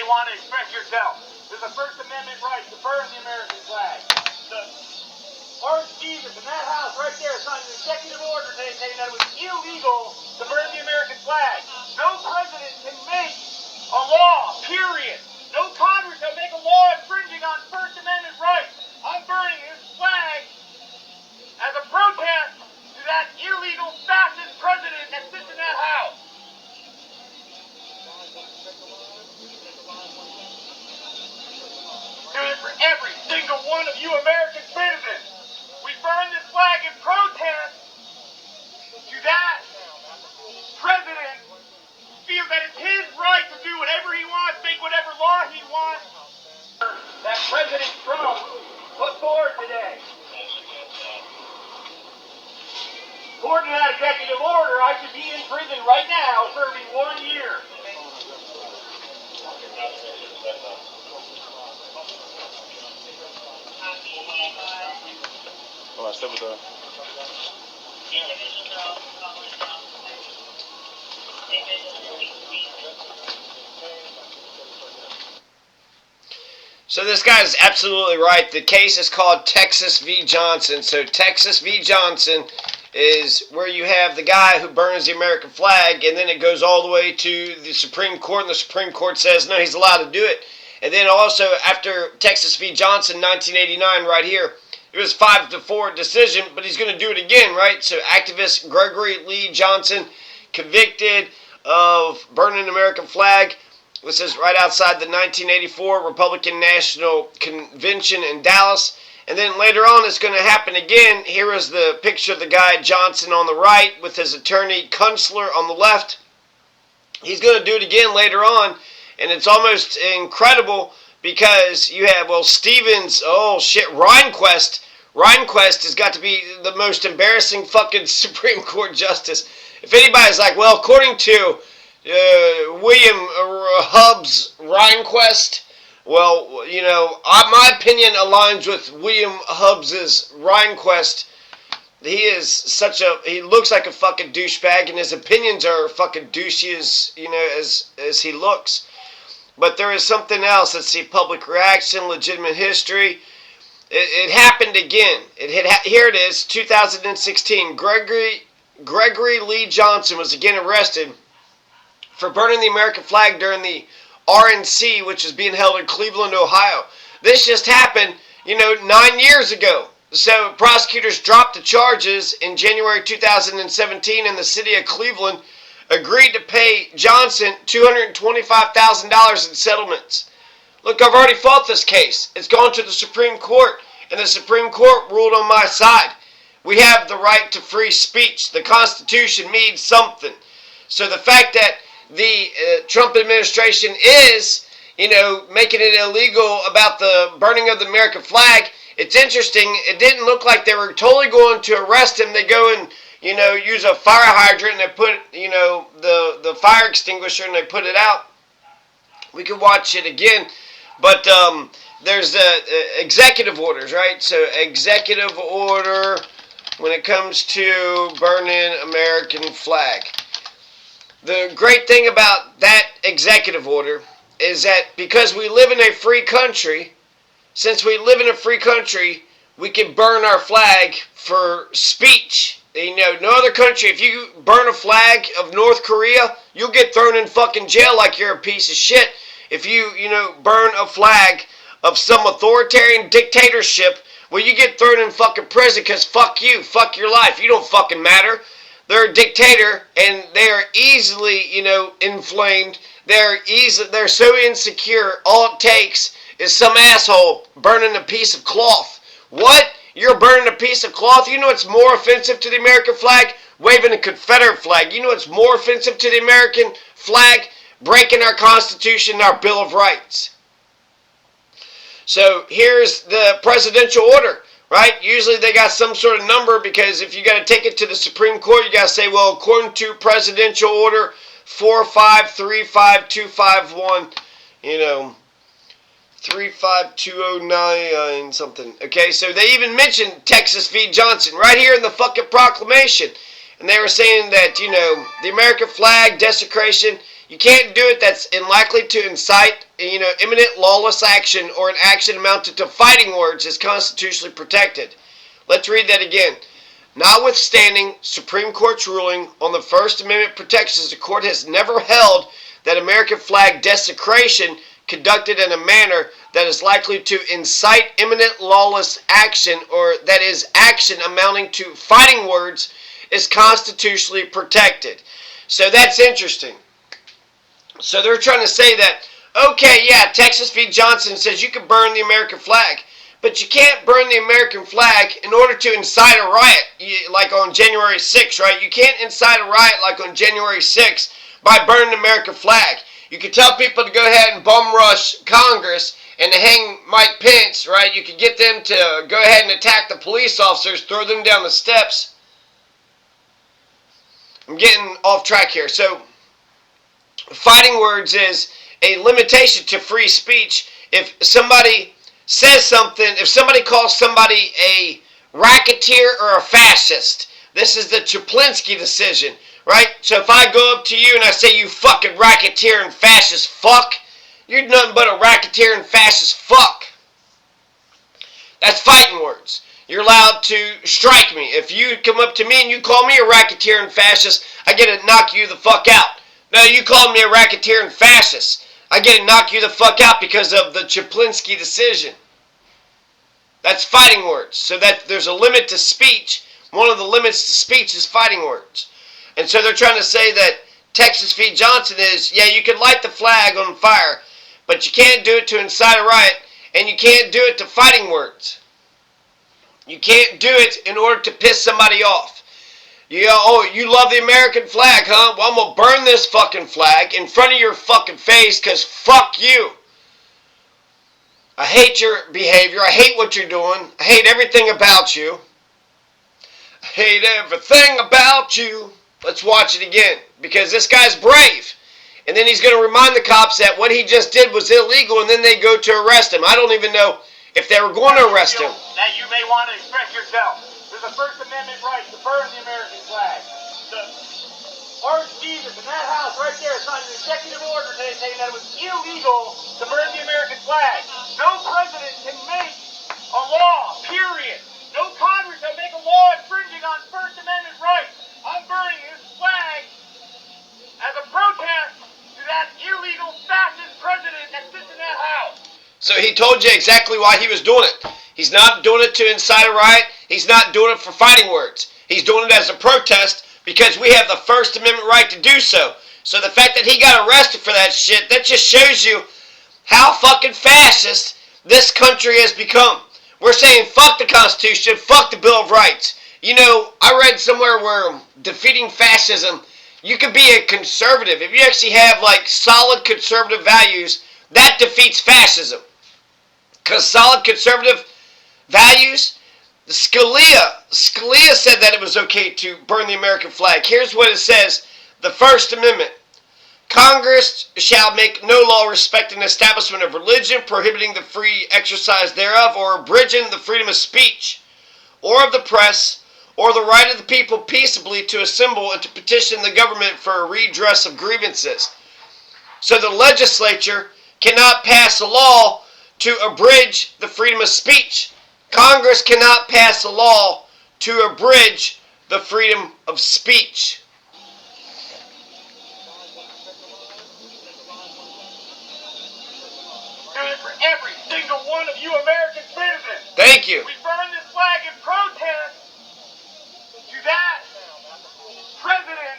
you want to express yourself. There's a First Amendment right to burn the American flag. Lord Stevens in that house right there signed an executive order today saying that it was illegal to burn the American flag. No president can make a law, period. No Congress can make a law infringing on First Amendment rights. I'm burning this flag as a protest to that illegal fascist president that sits in that house. Do it for every single one of you American citizens. We burn this flag in protest to that president who feels that it's his right to do whatever he wants, make whatever law he wants. That President Trump put forward today. According to that executive order, I should be in prison right now serving 1 year. Oh, I still with the... So this guy is absolutely right. The case is called Texas v. Johnson. So Texas v. Johnson is where you have the guy who burns the American flag, and then it goes all the way to the Supreme Court, and the Supreme Court says, no, he's allowed to do it. And then also, after Texas v. Johnson, 1989, right here, it was 5-4 decision, but he's going to do it again, right? So activist Gregory Lee Johnson, convicted of burning the American flag. This is right outside the 1984 Republican National Convention in Dallas. And then later on, it's going to happen again. Here is the picture of the guy Johnson on the right with his attorney Kunstler on the left. He's going to do it again later on. And it's almost incredible because you have, well, Stevens, oh shit, Rehnquist. Rehnquist has got to be the most embarrassing fucking Supreme Court justice. If anybody's like, well, according to William Hubbs Rehnquist, well, you know, my opinion aligns with William Hubbs's Rehnquist. He looks like a fucking douchebag, and his opinions are fucking douchey as he looks. But there is something else. Let's see, public reaction, legitimate history. It happened again. Here it is, 2016. Gregory Lee Johnson was again arrested for burning the American flag during the RNC, which is being held in Cleveland, Ohio. This just happened, 9 years ago. So prosecutors dropped the charges in January 2017, and the city of Cleveland agreed to pay Johnson $225,000 in settlements. Look, I've already fought this case. It's gone to the Supreme Court, and the Supreme Court ruled on my side. We have the right to free speech. The Constitution means something. So the fact that the Trump administration is, making it illegal about the burning of the American flag, it's interesting. It didn't look like they were totally going to arrest him. They go and, use a fire hydrant, and they put, the fire extinguisher, and they put it out. We could watch it again. But there's executive orders, right? So executive order when it comes to burning American flag. The great thing about that executive order is that because we live in a free country, since we live in a free country, we can burn our flag for speech. No other country, if you burn a flag of North Korea, you'll get thrown in fucking jail like you're a piece of shit. If you, burn a flag of some authoritarian dictatorship, well, you get thrown in fucking prison because fuck you, fuck your life. You don't fucking matter. They're a dictator, and they are easily, inflamed. They're so insecure. All it takes is some asshole burning a piece of cloth. What? You're burning a piece of cloth? You know what's more offensive to the American flag? Waving a Confederate flag. You know what's more offensive to the American flag? Breaking our Constitution and our Bill of Rights. So here's the presidential order, right? Usually they got some sort of number, because if you got to take it to the Supreme Court, you got to say, well, according to presidential order 4535251, 35209 something. Okay, so they even mentioned Texas v. Johnson right here in the fucking proclamation. And they were saying that, the American flag desecration, You can't do it that's likely to incite, imminent lawless action or an action amounted to fighting words is constitutionally protected. Let's read that again. Notwithstanding Supreme Court's ruling on the First Amendment protections, the court has never held that American flag desecration conducted in a manner that is likely to incite imminent lawless action or that is action amounting to fighting words is constitutionally protected. So that's interesting. So they're trying to say that, okay, yeah, Texas v. Johnson says you can burn the American flag, but you can't burn the American flag in order to incite a riot, like on January 6th, right? You can't incite a riot like on January 6th by burning the American flag. You can tell people to go ahead and bum rush Congress and to hang Mike Pence, right? You could get them to go ahead and attack the police officers, throw them down the steps. I'm getting off track here. So, fighting words is a limitation to free speech. If somebody says something, if somebody calls somebody a racketeer or a fascist, this is the Chaplinsky decision, right? So if I go up to you and I say, you fucking racketeer and fascist fuck, you're nothing but a racketeer and fascist fuck. That's fighting words. You're allowed to strike me. If you come up to me and you call me a racketeer and fascist, I get to knock you the fuck out. No, you called me a racketeer and fascist. I get to knock you the fuck out because of the Chaplinsky decision. That's fighting words. So that there's a limit to speech. One of the limits to speech is fighting words. And so they're trying to say that Texas v. Johnson is, yeah, you can light the flag on fire, but you can't do it to incite a riot, and you can't do it to fighting words. You can't do it in order to piss somebody off. You love the American flag, huh? Well, I'm going to burn this fucking flag in front of your fucking face because fuck you. I hate your behavior. I hate what you're doing. I hate everything about you. I hate everything about you. Let's watch it again because this guy's brave. And then he's going to remind the cops that what he just did was illegal and then they go to arrest him. I don't even know if they were going to arrest him. That you may want to express yourself. There's a First Amendment right to burn the American flag. The Archdiocese in that house right there signed an executive order today saying that it was illegal to burn the American flag. No president can make a law, period. No Congress can make a law infringing on First Amendment rights. I'm burning this flag as a protest to that illegal fascist president that sits in that house. So he told you exactly why he was doing it. He's not doing it to incite a riot. He's not doing it for fighting words. He's doing it as a protest because we have the First Amendment right to do so. So the fact that he got arrested for that shit, that just shows you how fucking fascist this country has become. We're saying fuck the Constitution, fuck the Bill of Rights. You know, I read somewhere where defeating fascism, you could be a conservative. If you actually have like solid conservative values, that defeats fascism. Because solid conservative values, Scalia said that it was okay to burn the American flag. Here's what it says, the First Amendment. Congress shall make no law respecting the establishment of religion, prohibiting the free exercise thereof, or abridging the freedom of speech, or of the press, or the right of the people peaceably to assemble and to petition the government for a redress of grievances. So the legislature cannot pass a law to abridge the freedom of speech. Congress cannot pass a law to abridge the freedom of speech. For every single one of you American citizens. Thank you. We burn this flag in protest to that president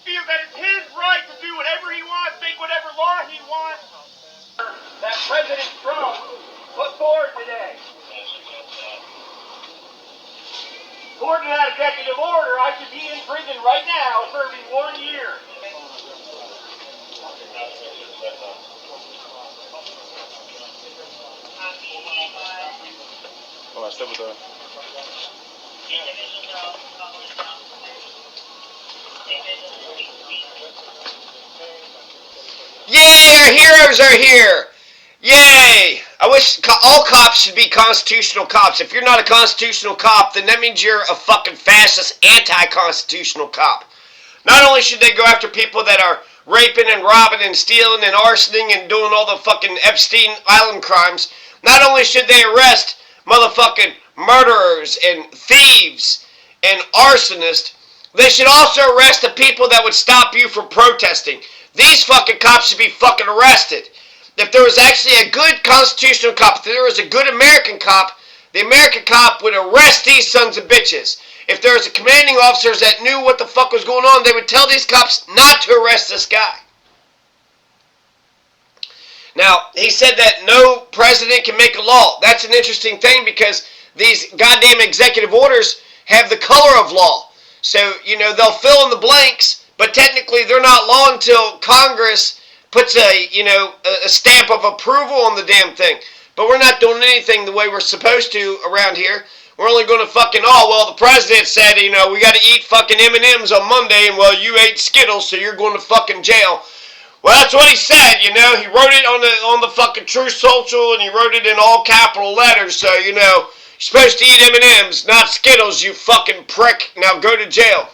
feels that it's his right to do whatever he wants, make whatever law he wants. That President Trump put forward today. According to that executive order, I should be in prison right now serving 1 year. Oh, I still with the... Yay, our heroes are here. Yay. I wish all cops should be constitutional cops. If you're not a constitutional cop, then that means you're a fucking fascist, anti-constitutional cop. Not only should they go after people that are raping and robbing and stealing and arsoning and doing all the fucking Epstein Island crimes, not only should they arrest motherfucking murderers and thieves and arsonists, they should also arrest the people that would stop you from protesting. These fucking cops should be fucking arrested. If there was actually a good constitutional cop, if there was a good American cop, the American cop would arrest these sons of bitches. If there was a commanding officers that knew what the fuck was going on, they would tell these cops not to arrest this guy. Now, he said that no president can make a law. That's an interesting thing because these goddamn executive orders have the color of law. So, they'll fill in the blanks, but technically they're not law until Congress puts a stamp of approval on the damn thing. But we're not doing anything the way we're supposed to around here. We're only going to the president said, we got to eat fucking M&Ms on Monday, and you ate Skittles, so you're going to fucking jail. Well, that's what he said, He wrote it on the fucking Truth Social, and he wrote it in all capital letters, so, you're supposed to eat M&Ms, not Skittles, you fucking prick. Now go to jail.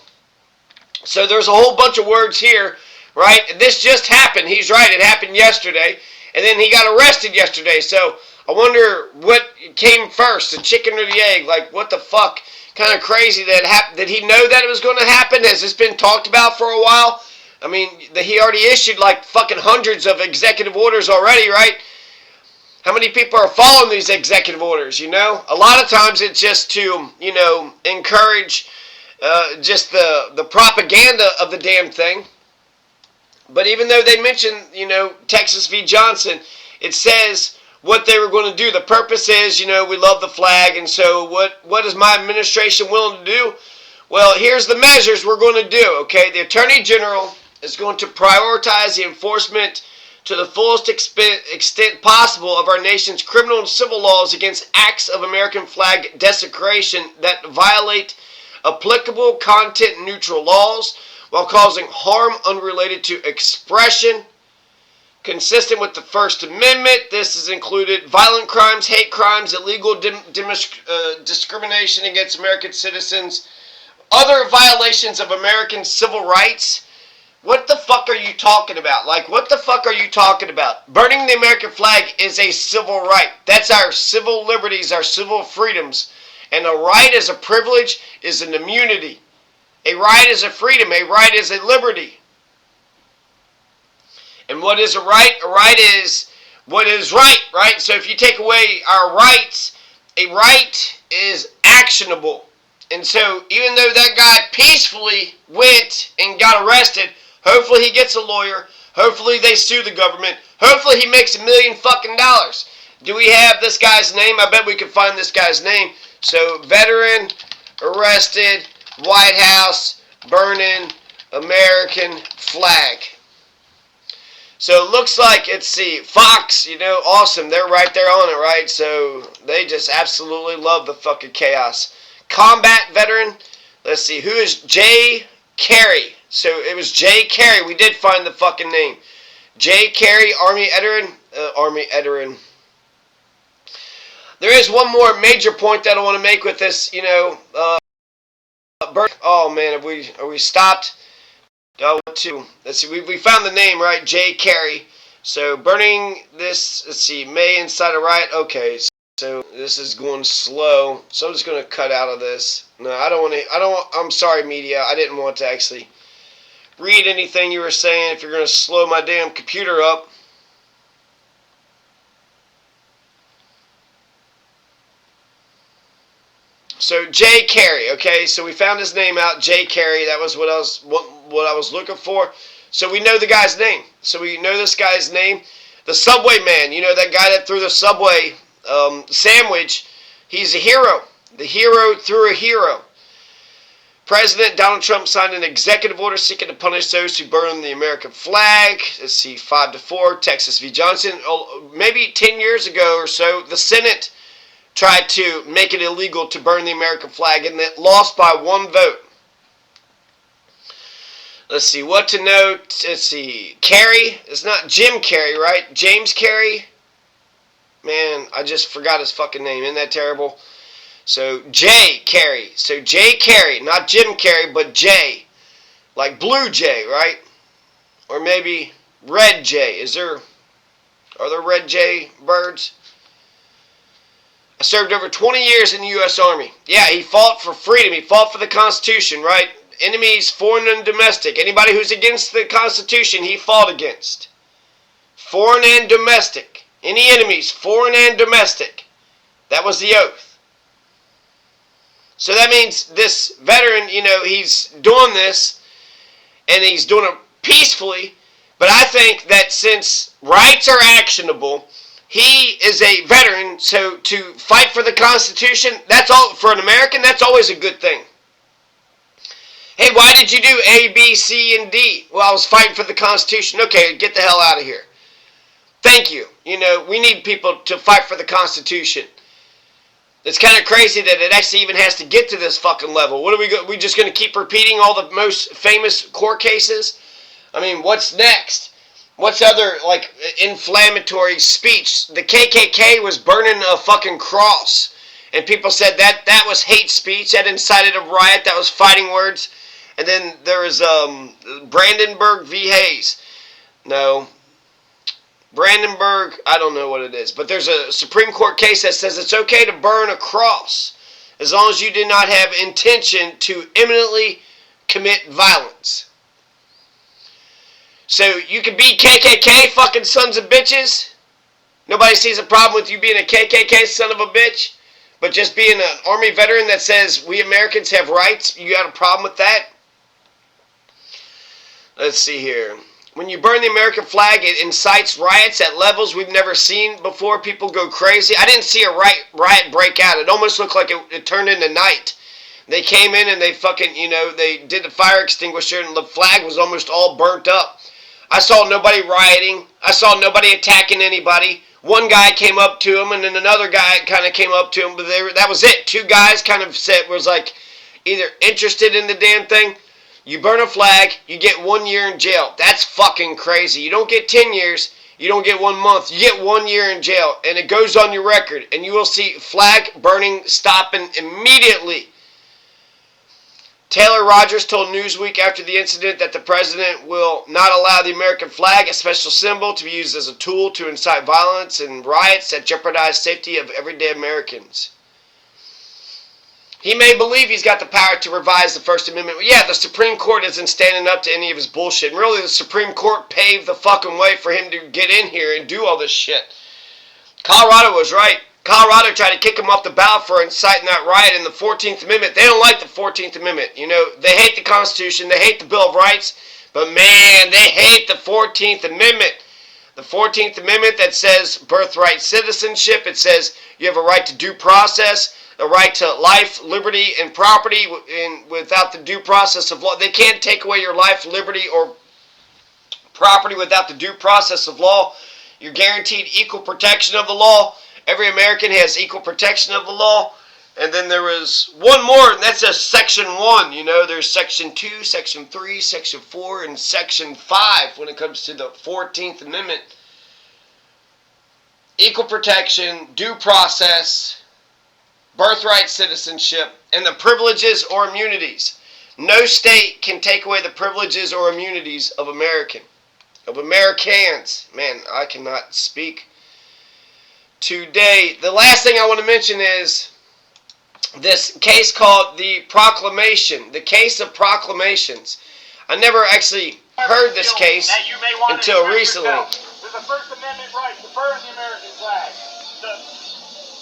So there's a whole bunch of words here, right? This just happened. He's right. It happened yesterday, and then he got arrested yesterday, so I wonder what came first, the chicken or the egg? Like, what the fuck? Kind of crazy that happened. Did he know that it was going to happen? Has this been talked about for a while? I mean, he already issued like fucking hundreds of executive orders already, right? How many people are following these executive orders, A lot of times it's just to, encourage just the propaganda of the damn thing. But even though they mention, Texas v. Johnson, it says what they were going to do. The purpose is, we love the flag, and so what is my administration willing to do? Well, here's the measures we're going to do, okay? The Attorney General is going to prioritize the enforcement to the fullest extent possible of our nation's criminal and civil laws against acts of American flag desecration that violate applicable content-neutral laws while causing harm unrelated to expression. Consistent with the First Amendment, this has included violent crimes, hate crimes, illegal discrimination against American citizens, other violations of American civil rights. What the fuck are you talking about? Like, what the fuck are you talking about? Burning the American flag is a civil right. That's our civil liberties, our civil freedoms. And a right is a privilege, is an immunity. A right is a freedom. A right is a liberty. And what is a right? A right is what is right? So if you take away our rights, a right is actionable. And so even though that guy peacefully went and got arrested, hopefully he gets a lawyer. Hopefully they sue the government. Hopefully he makes $1 million fucking dollars. Do we have this guy's name? I bet we can find this guy's name. So veteran arrested, White House burning American flag. So it looks like, let's see, Fox, awesome. They're right there on it, right? So they just absolutely love the fucking chaos. Combat veteran, let's see, who is J. Carey? So it was J. Carey. We did find the fucking name. J. Carey, Army veteran. There is one more major point that I want to make with this, oh man, are we stopped? Let's see, we found the name, right? J. Carey. So burning this, let's see, May inside a riot. Okay, so this is going slow. So I'm just going to cut out of this. No, I'm sorry, media. I didn't want to actually read anything you were saying if you're going to slow my damn computer up. So J. Carey, okay, so we found his name out, J. Carey. That was what I was looking for. So we know the guy's name. So we know this guy's name. The Subway Man, that guy that threw the Subway sandwich. He's a hero. The hero threw a hero. President Donald Trump signed an executive order seeking to punish those who burn the American flag. Let's see, 5-4, Texas v. Johnson. Maybe 10 years ago or so, the Senate tried to make it illegal to burn the American flag, and it lost by 1 vote. Let's see, what to note. Let's see, Carey. It's not Jim Carey, right? James Carey. Man, I just forgot his fucking name. Isn't that terrible? So, J. Carey. So, J. Carey. Not Jim Carey, but J. Like Blue Jay, right? or maybe red jay. Are there red jay birds? I served over 20 years in the U.S. Army. Yeah, he fought for freedom. He fought for the Constitution, right? Enemies, foreign and domestic. Anybody who's against the Constitution, he fought against. Foreign and domestic. Any enemies, foreign and domestic. That was the oath. So that means this veteran, he's doing this, and he's doing it peacefully. But I think that since rights are actionable, he is a veteran, so to fight for the Constitution, that's all, for an American, that's always a good thing. Hey, why did you do A, B, C, and D? Well, I was fighting for the Constitution. Okay, get the hell out of here. Thank you. We need people to fight for the Constitution. It's kind of crazy that it actually even has to get to this fucking level. What are we just going to keep repeating all the most famous court cases? I mean, what's next? What's other, inflammatory speech? The KKK was burning a fucking cross. And people said that was hate speech. That incited a riot. That was fighting words. And then there was Brandenburg v. Hayes. No. Brandenburg, I don't know what it is. But there's a Supreme Court case that says it's okay to burn a cross as long as you did not have intention to imminently commit violence. So you can be KKK fucking sons of bitches. Nobody sees a problem with you being a KKK son of a bitch. But just being an Army veteran that says we Americans have rights, you got a problem with that? Let's see here. When you burn the American flag, it incites riots at levels we've never seen before. People go crazy. I didn't see a riot break out. It almost looked like it turned into night. They came in and they fucking, they did the fire extinguisher and the flag was almost all burnt up. I saw nobody rioting. I saw nobody attacking anybody. One guy came up to him, and then another guy kind of came up to him, but that was it. Two guys kind of was either interested in the damn thing. You burn a flag, you get 1 year in jail. That's fucking crazy. You don't get 10 years. You don't get 1 month. You get 1 year in jail, and it goes on your record, and you will see flag burning stopping immediately. Taylor Rogers told Newsweek after the incident that the president will not allow the American flag, a special symbol, to be used as a tool to incite violence and riots that jeopardize safety of everyday Americans. He may believe he's got the power to revise the First Amendment. Yeah, the Supreme Court isn't standing up to any of his bullshit. And really, the Supreme Court paved the fucking way for him to get in here and do all this shit. Colorado was right. Colorado tried to kick him off the ballot for inciting that riot in the 14th Amendment. They don't like the 14th Amendment. They hate the Constitution. They hate the Bill of Rights. But man, they hate the 14th Amendment. The 14th Amendment that says birthright citizenship. It says you have a right to due process, a right to life, liberty, and property without the due process of law. They can't take away your life, liberty, or property without the due process of law. You're guaranteed equal protection of the law. Every American has equal protection of the law. And then there was one more, and that's just Section 1. There's Section 2, Section 3, Section 4, and Section 5 when it comes to the 14th Amendment. Equal protection, due process, birthright citizenship, and the privileges or immunities. No state can take away the privileges or immunities of Americans. Man, I cannot speak today. The last thing I want to mention is this case called the Proclamation, the case of proclamations. I never actually heard this case until recently. There's a First Amendment right to burn the American flag. The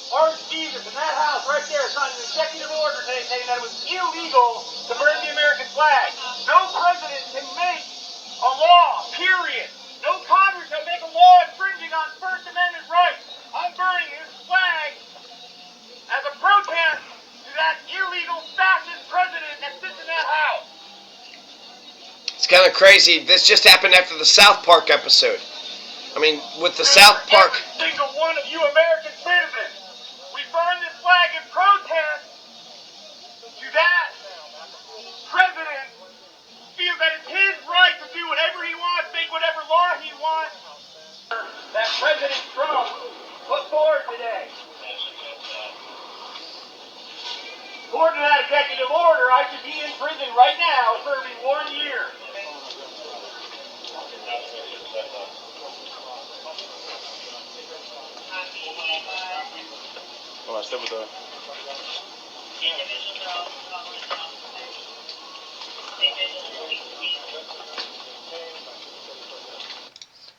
Lord Jesus in that house right there signed an executive order today saying that it was illegal to burn the American flag. No president can make a law, period. No Congress can make a law infringing on First Amendment rights. I'm burning this flag as a protest to that illegal fascist president that sits in that house. It's kind of crazy. This just happened after the South Park episode. I mean, with the South Park... Every single one of you American citizens, we burn this flag in protest to that president feels that it's his right to do whatever he wants, make whatever law he wants. That President Trump put forward today. According to that executive order, I should be in prison right now serving 1 year. I said with the...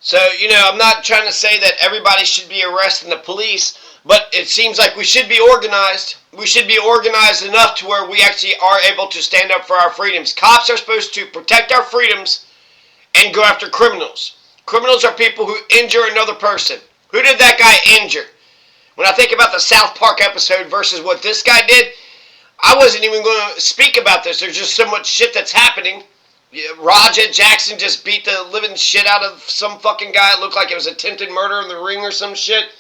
So, you know, I'm not trying to say that everybody should be arresting the police, but it seems like we should be organized. We should be organized enough to where we actually are able to stand up for our freedoms. Cops are supposed to protect our freedoms and go after criminals. Criminals are people who injure another person. Who did that guy injure? When I think about the South Park episode versus what this guy did, I wasn't even going to speak about this. There's just so much shit that's happening. Roger Jackson just beat the living shit out of some fucking guy. It looked like it was attempted murder in the ring or some shit.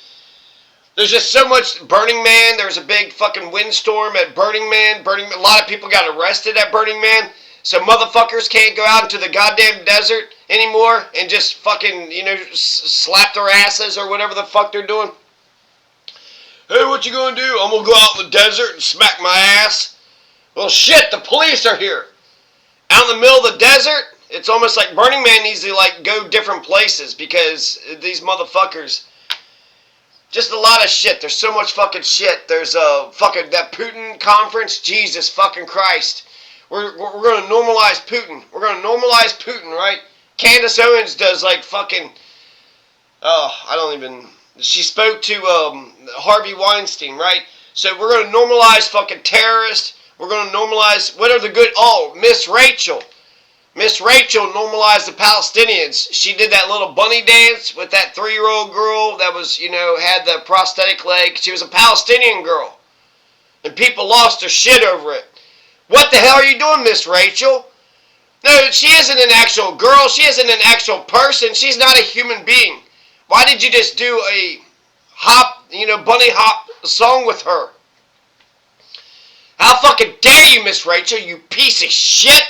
There's just so much. Burning Man, there was a big fucking windstorm at Burning Man. A lot of people got arrested at Burning Man. So motherfuckers can't go out into the goddamn desert anymore and just fucking, you know, slap their asses or whatever the fuck they're doing. Hey, what you gonna do? I'm gonna go out in the desert and smack my ass. Well, shit, the police are here. Out in the middle of the desert, it's almost like Burning Man needs to, like, go different places because these motherfuckers, just a lot of shit. There's so much fucking shit. There's fucking that Putin conference. Jesus fucking Christ. We're going to normalize Putin. We're going to normalize Putin, right? Candace Owens does, like, fucking, I don't even... She spoke to Harvey Weinstein, right? So we're going to normalize fucking terrorists. We're going to normalize, what are the good, Miss Rachel. Miss Rachel normalized the Palestinians. She did that little bunny dance with that 3-year-old girl that was, you know, had the prosthetic leg. She was a Palestinian girl. And people lost their shit over it. What the hell are you doing, Miss Rachel? No, she isn't an actual girl. She isn't an actual person. She's not a human being. Why did you just do a bunny hop song with her? How fucking dare you, Miss Rachel, you piece of shit?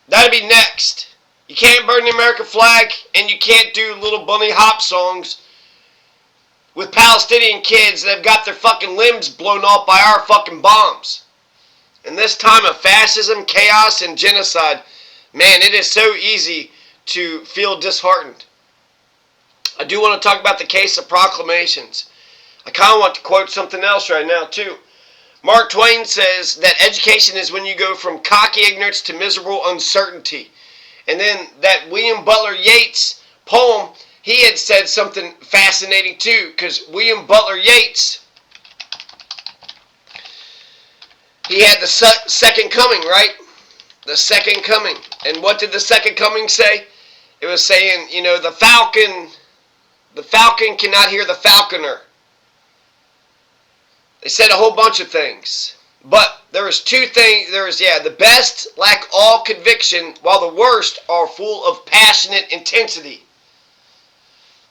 That'll be next. You can't burn the American flag, and you can't do little bunny hop songs with Palestinian kids that have got their fucking limbs blown off by our fucking bombs. In this time of fascism, chaos, and genocide, man, it is so easy to feel disheartened. I do want to talk about the case of proclamations. I kind of want to quote something else right now, too. Mark Twain says that education is when you go from cocky ignorance to miserable uncertainty. And then that William Butler Yeats poem, he had said something fascinating, too, because William Butler Yeats, he had the second coming, right? The second coming. And what did the second coming say? It was saying, you know, the falcon cannot hear the falconer. They said a whole bunch of things. But there was two things. There was, the best lack all conviction, while the worst are full of passionate intensity.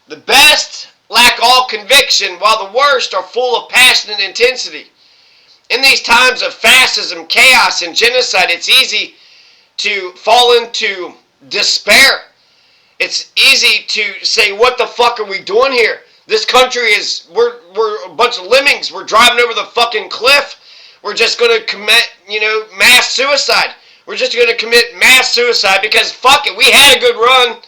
The best lack all conviction, while the worst are full of passionate intensity. In these times of fascism, chaos, and genocide, it's easy to fall into despair. It's easy to say, what the fuck are we doing here? This country is, we're a bunch of lemmings. We're driving over the fucking cliff. We're just going to commit, mass suicide. We're just going to commit mass suicide because, fuck it, we had a good run.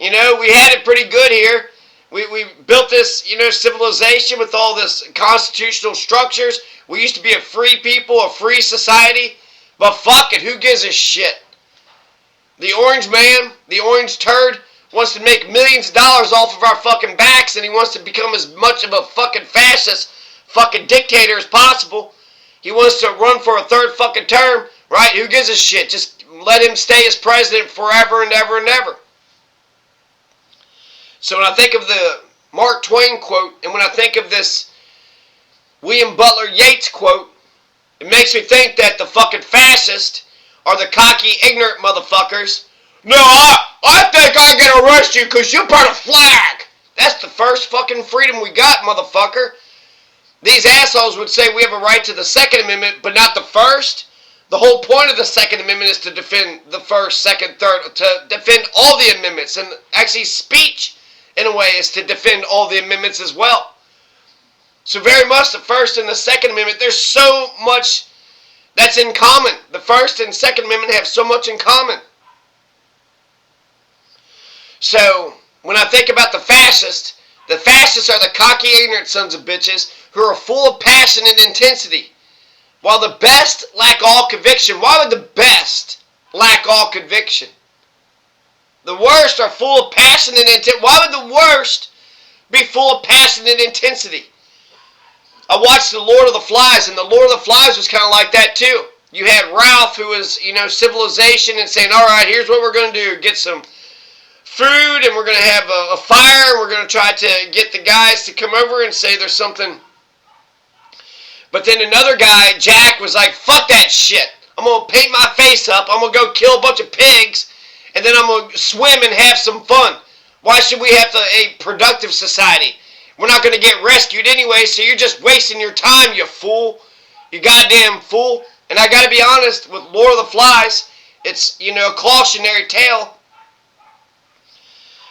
We had it pretty good here. We built this, civilization with all this constitutional structures. We used to be a free people, a free society. But fuck it, who gives a shit? The orange man, the orange turd, wants to make millions of dollars off of our fucking backs, and he wants to become as much of a fucking fascist fucking dictator as possible. He wants to run for a third fucking term, right? Who gives a shit? Just let him stay as president forever and ever and ever. So when I think of the Mark Twain quote, and when I think of this William Butler Yeats quote, it makes me think that the fucking fascists are the cocky, ignorant motherfuckers. No, I think I can arrest you because you burn a flag. That's the first fucking freedom we got, motherfucker. These assholes would say we have a right to the Second Amendment, but not the First. The whole point of the Second Amendment is to defend the First, Second, Third, to defend all the amendments. And actually speech, in a way, is to defend all the amendments as well. So very much the First and the Second Amendment, there's so much that's in common. The First and Second Amendment have so much in common. So, when I think about the fascists are the cocky, ignorant sons of bitches who are full of passion and intensity, while the best lack all conviction. Why would the best lack all conviction? The worst are full of passion and intensity. Why would the worst be full of passion and intensity? I watched The Lord of the Flies, and The Lord of the Flies was kind of like that too. You had Ralph, who was, civilization, and saying, all right, here's what we're going to do. Get some food, and we're going to have a fire, and we're going to try to get the guys to come over and say there's something. But then another guy, Jack, was like, fuck that shit. I'm going to paint my face up. I'm going to go kill a bunch of pigs, and then I'm going to swim and have some fun. Why should we have a productive society? We're not going to get rescued anyway, so you're just wasting your time, you fool. You goddamn fool. And I got to be honest, with Lord of the Flies, it's, a cautionary tale.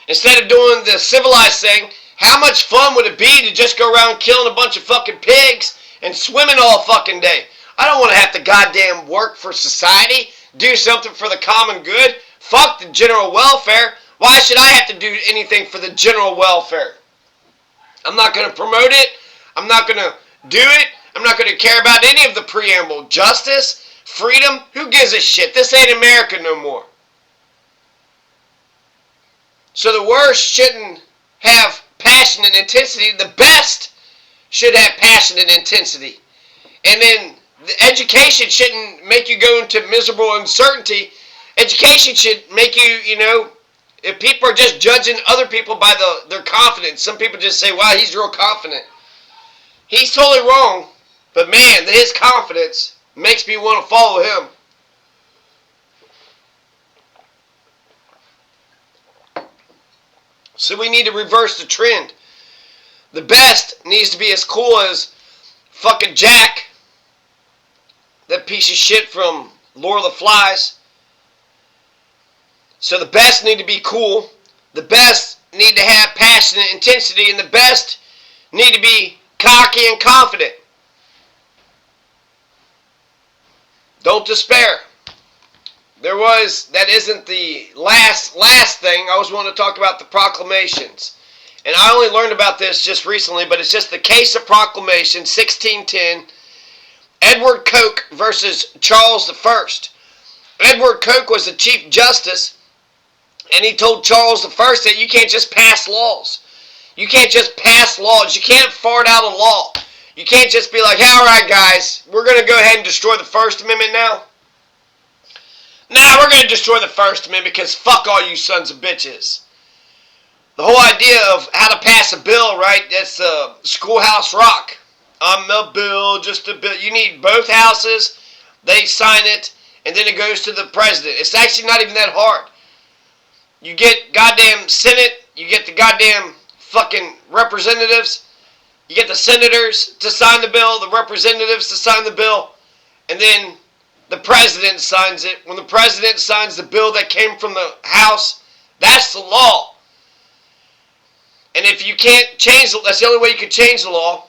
Instead of doing the civilized thing, how much fun would it be to just go around killing a bunch of fucking pigs and swimming all fucking day? I don't want to have to goddamn work for society, do something for the common good. Fuck the general welfare. Why should I have to do anything for the general welfare? I'm not going to promote it. I'm not going to do it. I'm not going to care about any of the preamble. Justice, freedom, who gives a shit? This ain't America no more. So the worst shouldn't have passion and intensity. The best should have passion and intensity. And then the education shouldn't make you go into miserable uncertainty. Education should make you, if people are just judging other people by their confidence. Some people just say, wow, he's real confident. He's totally wrong. But man, his confidence makes me want to follow him. So we need to reverse the trend. The best needs to be as cool as fucking Jack, that piece of shit from Lord of the Flies. So the best need to be cool. The best need to have passion and intensity. And the best need to be cocky and confident. Don't despair. That isn't the last thing. I was wanting to talk about the proclamations. And I only learned about this just recently, but it's just the case of proclamation, 1610, Edward Coke versus Charles I. Edward Coke was the Chief Justice, and he told Charles I that you can't just pass laws. You can't just pass laws. You can't fart out a law. You can't just be like, hey, all right, guys, we're going to go ahead and destroy the First Amendment now. Nah, we're going to destroy the First Amendment because fuck all you sons of bitches. The whole idea of how to pass a bill, right, that's Schoolhouse Rock. I'm a bill, just a bill. You need both houses, they sign it, and then it goes to the president. It's actually not even that hard. You get goddamn Senate, you get the goddamn fucking representatives, you get the senators to sign the bill, the representatives to sign the bill, and then the president signs it. When the president signs the bill that came from the House, that's the law. And if you can't change, that's the only way you can change the law,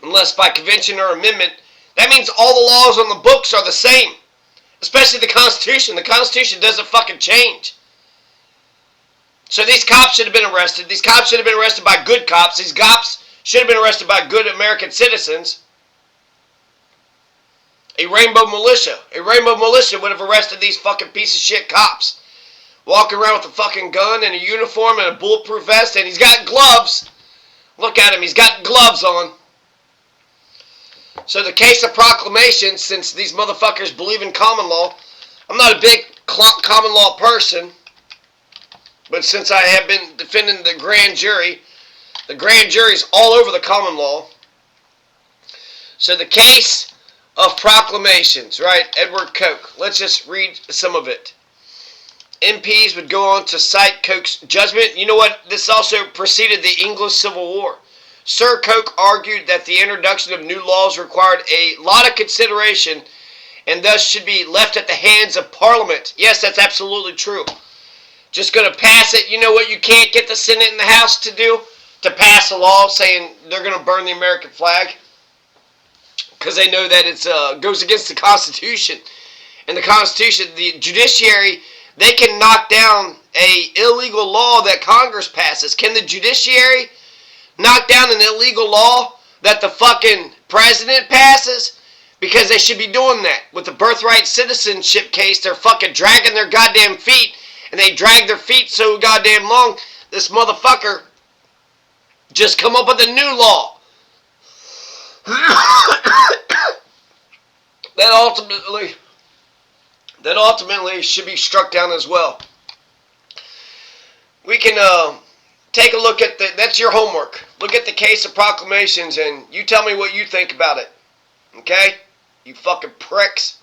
unless by convention or amendment. That means all the laws on the books are the same, especially the Constitution. The Constitution doesn't fucking change. So these cops should have been arrested. These cops should have been arrested by good cops. These cops should have been arrested by good American citizens. A rainbow militia. A rainbow militia would have arrested these fucking piece of shit cops. Walking around with a fucking gun and a uniform and a bulletproof vest, and he's got gloves. Look at him, he's got gloves on. So the case of proclamation, since these motherfuckers believe in common law, I'm not a big common law person, but since I have been defending the grand jury's all over the common law. So the case of proclamations, right? Edward Coke. Let's just read some of it. MPs would go on to cite Coke's judgment. You know what? This also preceded the English Civil War. Sir Coke argued that the introduction of new laws required a lot of consideration and thus should be left at the hands of Parliament. Yes, that's absolutely true. Just going to pass it. You know what you can't get the Senate and the House to do? To pass a law saying they're going to burn the American flag. Because they know that it goes against the Constitution. And the Constitution, the judiciary, they can knock down an illegal law that Congress passes. Can the judiciary knock down an illegal law that the fucking president passes? Because they should be doing that. With the birthright citizenship case, they're fucking dragging their goddamn feet, and they drag their feet so goddamn long, this motherfucker just come up with a new law. that ultimately should be struck down as well. We can take a look at that's your homework. Look at the case of proclamations and you tell me what you think about it. Okay? You fucking pricks.